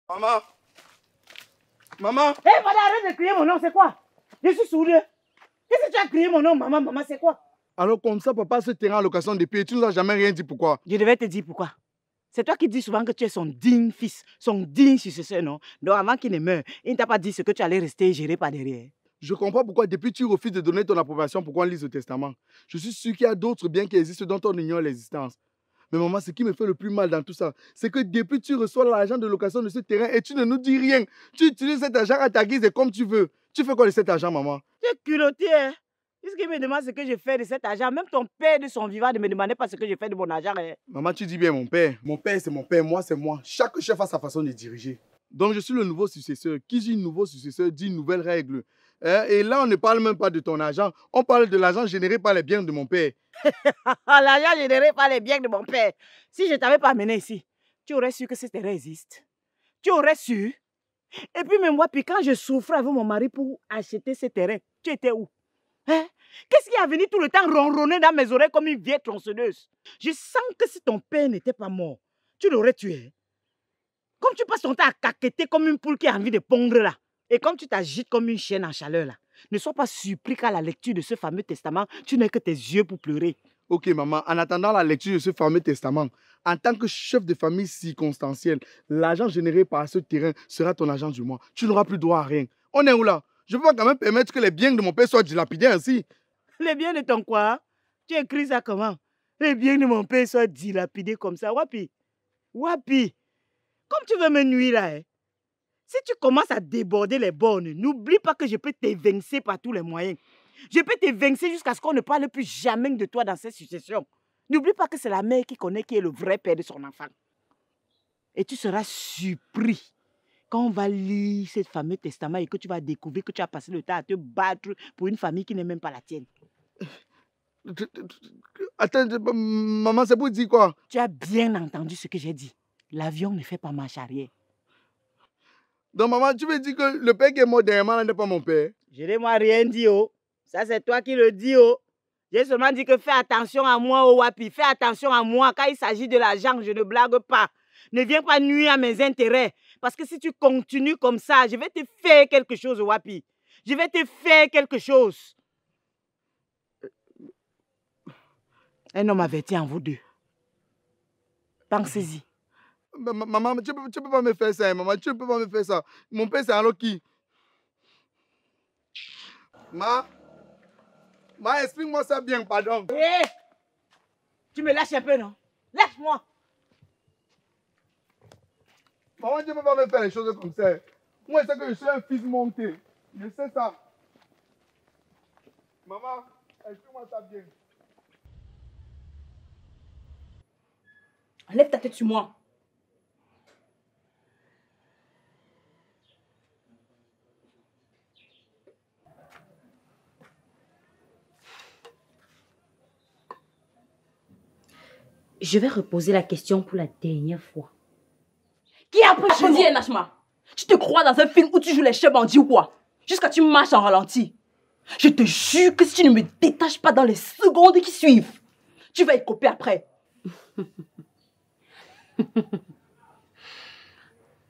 Maman. Maman. Hé, voilà, arrête de crier mon nom, c'est quoi? Je suis sourd. Qu'est-ce que tu as crié mon nom, maman? Maman, c'est quoi? Alors comme ça, papa, ce terrain en location depuis, et tu nous as jamais rien dit pourquoi? Je devais te dire pourquoi. C'est toi qui dis souvent que tu es son digne fils, son digne successeur, non? Donc avant qu'il ne meure, il ne t'a pas dit ce que tu allais rester géré par derrière. Je comprends pourquoi depuis tu refuses de donner ton approbation pour qu'on lise le testament. Je suis sûr qu'il y a d'autres biens qui existent dont on ignore l'existence. Mais maman, ce qui me fait le plus mal dans tout ça, c'est que depuis tu reçois l'argent de location de ce terrain et tu ne nous dis rien. Tu utilises cet argent à ta guise et comme tu veux. Tu fais quoi de cet argent, maman? Tu es culotté, hein? Puisqu'il me demande ce que je fais de cet argent, même ton père de son vivant ne me demandait pas ce que je fais de mon argent. Hein? Maman, tu dis bien mon père. Mon père, c'est mon père. Moi, c'est moi. Chaque chef a sa façon de diriger. Donc, je suis le nouveau successeur. Qui dit nouveau successeur dit nouvelle règle. Et là, on ne parle même pas de ton argent. On parle de l'argent généré par les biens de mon père. L'argent généré par les biens de mon père. Si je ne t'avais pas amené ici, tu aurais su que ce terrain existe. Tu aurais su. Et puis même moi, puis quand je souffrais avec mon mari pour acheter ce terrain, tu étais où? Hein? Qu'est-ce qui est venu tout le temps ronronner dans mes oreilles comme une vieille tronçonneuse? Je sens que si ton père n'était pas mort, tu l'aurais tué. Comme tu passes ton temps à caqueter comme une poule qui a envie de pondre là. Et comme tu t'agites comme une chienne en chaleur là. Ne sois pas surpris qu'à la lecture de ce fameux testament, tu n'aies que tes yeux pour pleurer. Ok, maman, en attendant la lecture de ce fameux testament, en tant que chef de famille circonstanciel, l'argent généré par ce terrain sera ton argent du mois. Tu n'auras plus droit à rien. On est où là? Je ne peux pas quand même permettre que les biens de mon père soient dilapidés ainsi. Les biens de ton quoi? Tu écris ça comment? Les biens de mon père soient dilapidés comme ça. Wapi? Wapi? Comme tu veux me nuire là, hein? Si tu commences à déborder les bornes, n'oublie pas que je peux t'évincer par tous les moyens. Je peux t'évincer jusqu'à ce qu'on ne parle plus jamais de toi dans cette succession. N'oublie pas que c'est la mère qui connaît qui est le vrai père de son enfant. Et tu seras surpris quand on va lire ce fameux testament et que tu vas découvrir que tu as passé le temps à te battre pour une famille qui n'est même pas la tienne. Attends, maman, c'est pour dire quoi? Tu as bien entendu ce que j'ai dit. L'avion ne fait pas marche arrière. Donc, maman, tu veux dire que le père qui est mort derrière n'est pas mon père? Je n'ai moi rien dit, oh. Ça, c'est toi qui le dis, oh. J'ai seulement dit que fais attention à moi, oh Wapi. Fais attention à moi. Quand il s'agit de l'argent, je ne blague pas. Ne viens pas nuire à mes intérêts. Parce que si tu continues comme ça, je vais te faire quelque chose, Wapi. Je vais te faire quelque chose. Un homme averti en vous deux. Pensez-y. Maman, tu peux pas me faire ça, hein, maman. Tu ne peux pas me faire ça. Mon père, c'est alors qui? Ma, explique-moi ça bien, pardon. Hé! Tu me lâches un peu, non? Lâche-moi! Maman, tu ne peux pas me faire les choses comme ça. Moi, je sais que je suis un fils monté. Je sais ça. Maman, explique-moi ça bien. Enlève ta tête sur moi. Je vais reposer la question pour la dernière fois. Qui a pris chez nous? Nachma, tu te crois dans un film où tu joues les chefs bandits ou quoi? Jusqu'à tu marches en ralenti. Je te jure que si tu ne me détaches pas dans les secondes qui suivent, tu vas écoper après.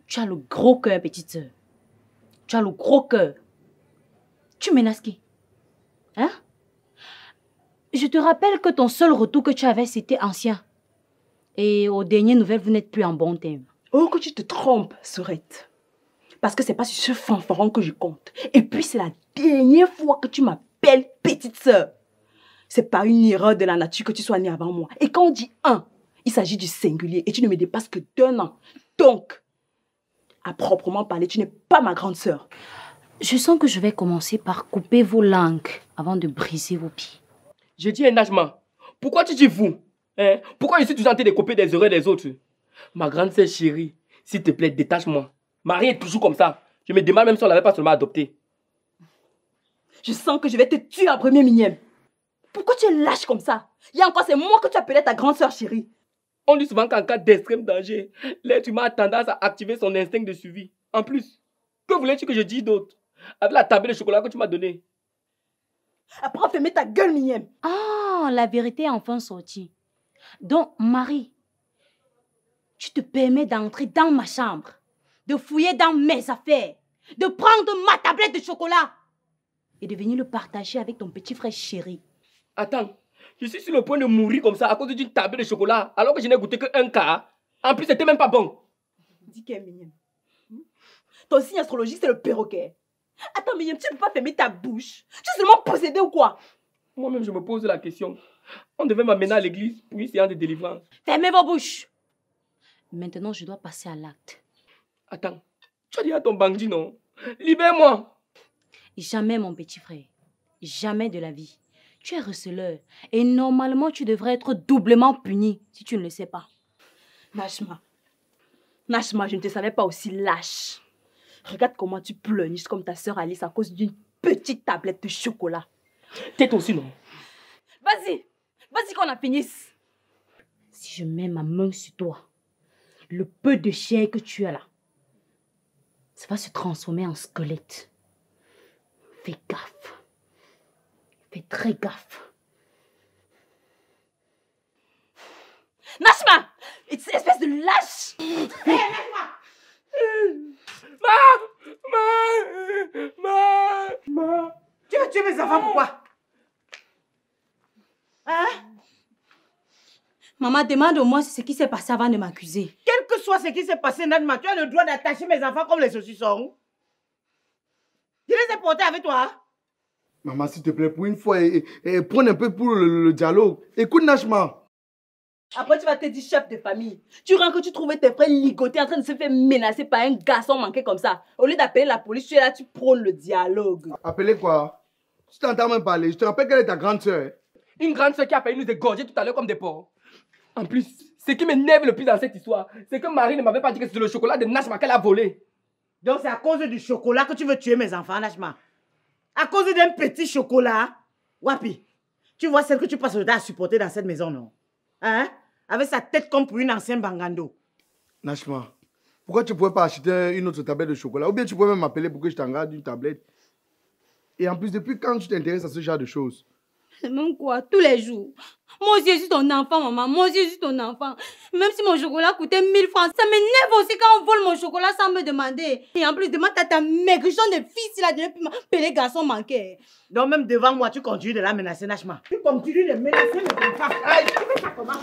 Tu as le gros cœur, petite sœur. Tu as le gros cœur. Tu menaces qui? Hein? Je te rappelle que ton seul retour que tu avais, c'était ancien. Et aux dernières nouvelles, vous n'êtes plus en bon terme. Oh, que tu te trompes, Sorette. Parce que c'est pas sur ce fanfaron que je compte. Et puis, c'est la dernière fois que tu m'appelles petite sœur. C'est pas une erreur de la nature que tu sois née avant moi. Et quand on dit un, il s'agit du singulier. Et tu ne me dépasses que d'1 an. Donc, à proprement parler, tu n'es pas ma grande sœur. Je sens que je vais commencer par couper vos langues avant de briser vos pieds. Je dis un âgement. Pourquoi tu dis vous? Hein? Pourquoi je suis toujours en train de couper des oreilles des autres? Ma grande sœur chérie, s'il te plaît, détache-moi. Marie est toujours comme ça. Je me demande même si on l'avait pas seulement adoptée. Je sens que je vais te tuer en premier millième. Pourquoi tu es lâche comme ça? Il y a encore, c'est moi que tu appelais ta grande sœur chérie. On dit souvent qu'en cas d'extrême danger, l'être humain a tendance à activer son instinct de survie. En plus, que voulais-tu que je dise d'autre? Avec la tablette de chocolat que tu m'as donnée. Après, fermer ta gueule, mignonne. Ah, la vérité est enfin sortie. Donc, Marie, tu te permets d'entrer dans ma chambre de fouiller dans mes affaires, de prendre ma tablette de chocolat et de venir le partager avec ton petit frère chéri. Attends, je suis sur le point de mourir comme ça à cause d'une tablette de chocolat, alors que je n'ai goûté qu'un cas. En plus, c'était même pas bon. Dis qu'elle est mignonne. Ton signe astrologique, c'est le perroquet. Attends, Miniam, tu ne peux pas fermer ta bouche. Tu es seulement possédé ou quoi? Moi-même, je me pose la question. On devait m'amener à l'église pour une séance de délivrance. Fermez vos bouches. Maintenant, je dois passer à l'acte. Attends, tu as dit à ton bandit, non? Libère-moi. Jamais, mon petit frère. Jamais de la vie. Tu es receleur. Et normalement, tu devrais être doublement puni si tu ne le sais pas. Nashma, je ne te savais pas aussi lâche. Regarde comment tu pleurniches comme ta sœur Alice à cause d'une petite tablette de chocolat. T'es aussi, non? Vas-y qu'on en finisse. Si je mets ma main sur toi, le peu de chair que tu as là, ça va se transformer en squelette. Fais gaffe. Fais très gaffe. Nashma, espèce de lâche. Tu veux tuer mes enfants, pourquoi? Hein? Maman, demande-moi ce qui s'est passé avant de m'accuser. Quel que soit ce qui s'est passé, Nadma, tu as le droit d'attacher mes enfants comme les saucissons. Je les ai portés avec toi. Maman, s'il te plaît, pour une fois, prends un peu pour le dialogue. Écoute, Nashma. Après, tu vas te dire chef de famille. Tu rends que tu trouvais tes frères ligotés en train de se faire menacer par un garçon manqué comme ça. Au lieu d'appeler la police, tu es là, tu prônes le dialogue. Appeler quoi? Tu t'entends même parler. Je te rappelle qu'elle est ta grande soeur. Une grande soeur qui a failli nous égorger tout à l'heure comme des porcs. En plus, ce qui m'énerve le plus dans cette histoire, c'est que Marie ne m'avait pas dit que c'était le chocolat de Nashma qu'elle a volé. Donc c'est à cause du chocolat que tu veux tuer mes enfants, Nashma. À cause d'un petit chocolat. Wapi, tu vois celle que tu passes le temps à supporter dans cette maison, non? Hein? Avec sa tête comme pour une ancienne bangando. Nashma, pourquoi tu ne pouvais pas acheter une autre tablette de chocolat? Ou bien tu pouvais même m'appeler pour que je t'engarde une tablette. Et en plus, depuis quand tu t'intéresses à ce genre de choses? Même quoi, tous les jours. Moi aussi, je suis ton enfant, maman. Moi aussi, je suis ton enfant. Même si mon chocolat coûtait 1000 francs, ça m'énerve aussi quand on vole mon chocolat sans me demander. Et en plus, demande à ta maigrichon de fille s'il a déjà pu m'appeler garçon manqué. Donc même devant moi, tu continues de la menacer, Nashma. Tu continues de menacer mes enfants. Aïe, tu fais ça comment?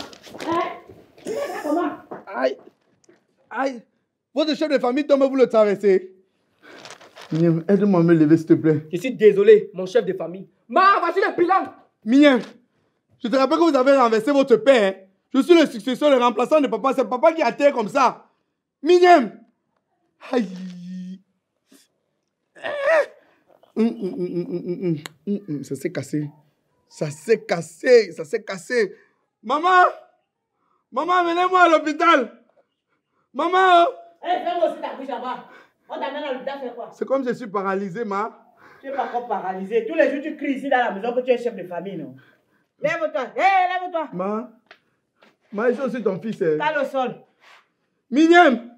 Tu fais ça comment? Aïe, aïe. Votre chef de famille tombe, vous le traversez. Mignon, aide-moi à me lever, s'il te plaît. Je suis désolé, mon chef de famille. Voici le bilan. Mignon, je te rappelle que vous avez renversé votre père. Hein? Je suis le successeur, le remplaçant de papa. C'est papa qui a terre comme ça. Mignon. Aïe. Ça s'est cassé. Ça s'est cassé. Ça s'est cassé. Maman. Maman, amenez-moi à l'hôpital. Maman. Fais-moi aussi ta bouche là-bas. On t'amène à l'hôpital, faire quoi? C'est comme je suis paralysé, ma. Tu n'es pas encore paralysé. Tous les jours, tu cries ici dans la maison que tu es chef de famille, non? Lève-toi. Lève-toi. Ma, je suis aussi ton fils. T'as le sol. Mignon.